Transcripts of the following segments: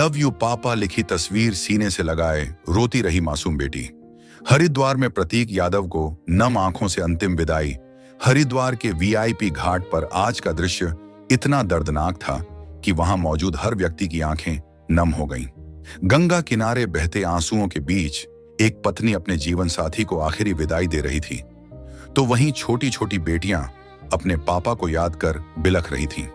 Love you पापा लिखी तस्वीर सीने से लगाए रोती रही मासूम बेटी। हरिद्वार में प्रतीक यादव को नम आंखों से अंतिम विदाई। हरिद्वार के वीआईपी घाट पर आज का दृश्य इतना दर्दनाक था कि वहां मौजूद हर व्यक्ति की आंखें नम हो गईं। गंगा किनारे बहते आंसुओं के बीच एक पत्नी अपने जीवन साथी को आखिरी विदाई दे रही थी, तो वहीं छोटी छोटी बेटियां अपने पापा को याद कर बिलख रही थीं।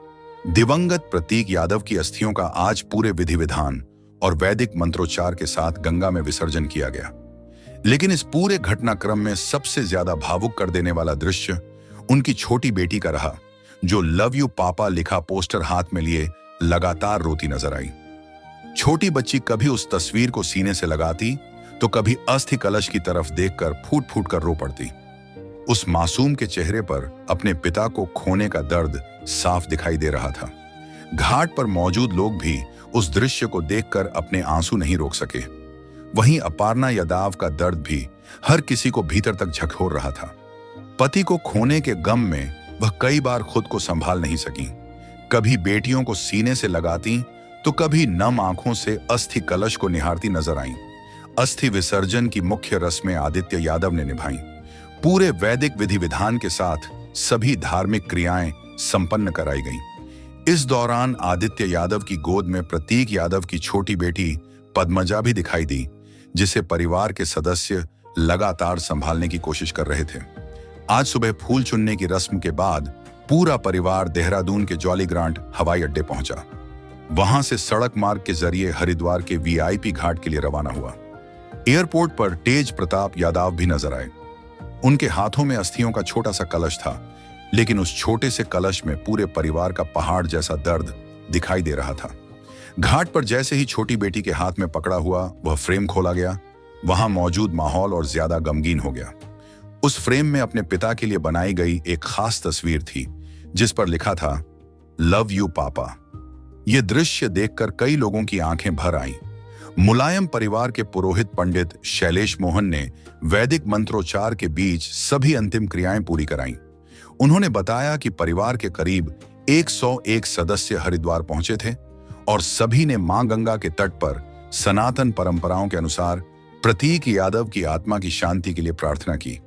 दिवंगत प्रतीक यादव की अस्थियों का आज पूरे विधि विधान और वैदिक मंत्रोच्चार के साथ गंगा में विसर्जन किया गया। लेकिन इस पूरे घटनाक्रम में सबसे ज्यादा भावुक कर देने वाला दृश्य उनकी छोटी बेटी का रहा, जो लव यू पापा लिखा पोस्टर हाथ में लिए लगातार रोती नजर आई। छोटी बच्ची कभी उस तस्वीर को सीने से लगाती तो कभी अस्थि कलश की तरफ देखकर फूट फूट कर रो पड़ती। उस मासूम के चेहरे पर अपने पिता को खोने का दर्द साफ दिखाई दे रहा था। घाट पर मौजूद लोग भी उस दृश्य को देखकर अपने आंसू नहीं रोक सके। वहीं अपार्णा यादव का दर्द भी हर किसी को भीतर तक झकझोर रहा था। पति को खोने के गम में वह कई बार खुद को संभाल नहीं सकी। कभी बेटियों को सीने से लगाती तो कभी नम आंखों से अस्थि कलश को निहारती नजर आईं। अस्थि विसर्जन की मुख्य रस्में आदित्य यादव ने निभाई। पूरे वैदिक विधि विधान के साथ सभी धार्मिक क्रियाएं संपन्न कराई गईं। इस दौरान आदित्य यादव की गोद में प्रतीक यादव की छोटी बेटी पद्मजा भी दिखाई दी, जिसे परिवार के सदस्य लगातार संभालने की कोशिश कर रहे थे। आज सुबह फूल चुनने की रस्म के बाद पूरा परिवार देहरादून के जॉली ग्रांट हवाई अड्डे पहुंचा। वहां से सड़क मार्ग के जरिए हरिद्वार के वीआईपी घाट के लिए रवाना हुआ। एयरपोर्ट पर तेज प्रताप यादव भी नजर आए। उनके हाथों में अस्थियों का छोटा सा कलश था, लेकिन उस छोटे से कलश में पूरे परिवार का पहाड़ जैसा दर्द दिखाई दे रहा था। घाट पर जैसे ही छोटी बेटी के हाथ में पकड़ा हुआ वह फ्रेम खोला गया, वहां मौजूद माहौल और ज्यादा गमगीन हो गया। उस फ्रेम में अपने पिता के लिए बनाई गई एक खास तस्वीर थी, जिस पर लिखा था लव यू पापा। यह दृश्य देखकर कई लोगों की आंखें भर आईं। मुलायम परिवार के पुरोहित पंडित शैलेश मोहन ने वैदिक मंत्रोच्चार के बीच सभी अंतिम क्रियाएं पूरी कराईं। उन्होंने बताया कि परिवार के करीब 101 सदस्य हरिद्वार पहुंचे थे और सभी ने मां गंगा के तट पर सनातन परंपराओं के अनुसार प्रतीक यादव की आत्मा की शांति के लिए प्रार्थना की।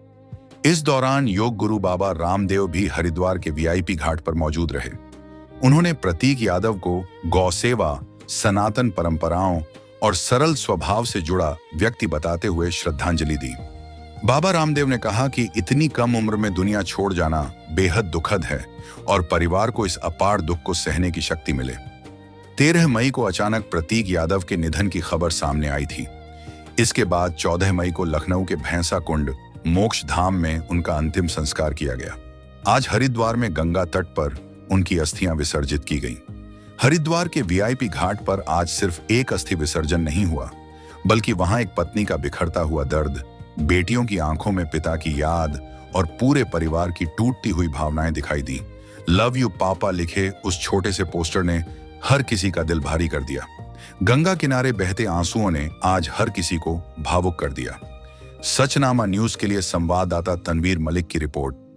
इस दौरान योग गुरु बाबा रामदेव भी हरिद्वार के वीआईपी घाट पर मौजूद रहे। उन्होंने प्रतीक यादव को गौ सेवा, सनातन परंपराओं और सरल स्वभाव से जुड़ा व्यक्ति बताते हुए श्रद्धांजलि दी। बाबा रामदेव ने कहा कि इतनी कम उम्र में दुनिया छोड़ जाना बेहद दुखद है और परिवार को इस अपार दुख को सहने की शक्ति मिले। 13 मई को अचानक प्रतीक यादव के निधन की खबर सामने आई थी। इसके बाद 14 मई को लखनऊ के भैंसा कुंड मोक्ष धाम में उनका अंतिम संस्कार किया गया। आज हरिद्वार में गंगा तट पर उनकी अस्थियां विसर्जित की गईं। हरिद्वार के वीआईपी घाट पर आज सिर्फ एक अस्थि विसर्जन नहीं हुआ, बल्कि वहां एक पत्नी का बिखरता हुआ दर्द, बेटियों की आंखों में पिता की याद और पूरे परिवार की टूटती हुई भावनाएं दिखाई दी। लव यू पापा लिखे उस छोटे से पोस्टर ने हर किसी का दिल भारी कर दिया। गंगा किनारे बहते आंसुओं ने आज हर किसी को भावुक कर दिया। सचनामा न्यूज के लिए संवाददाता तनवीर मलिक की रिपोर्ट।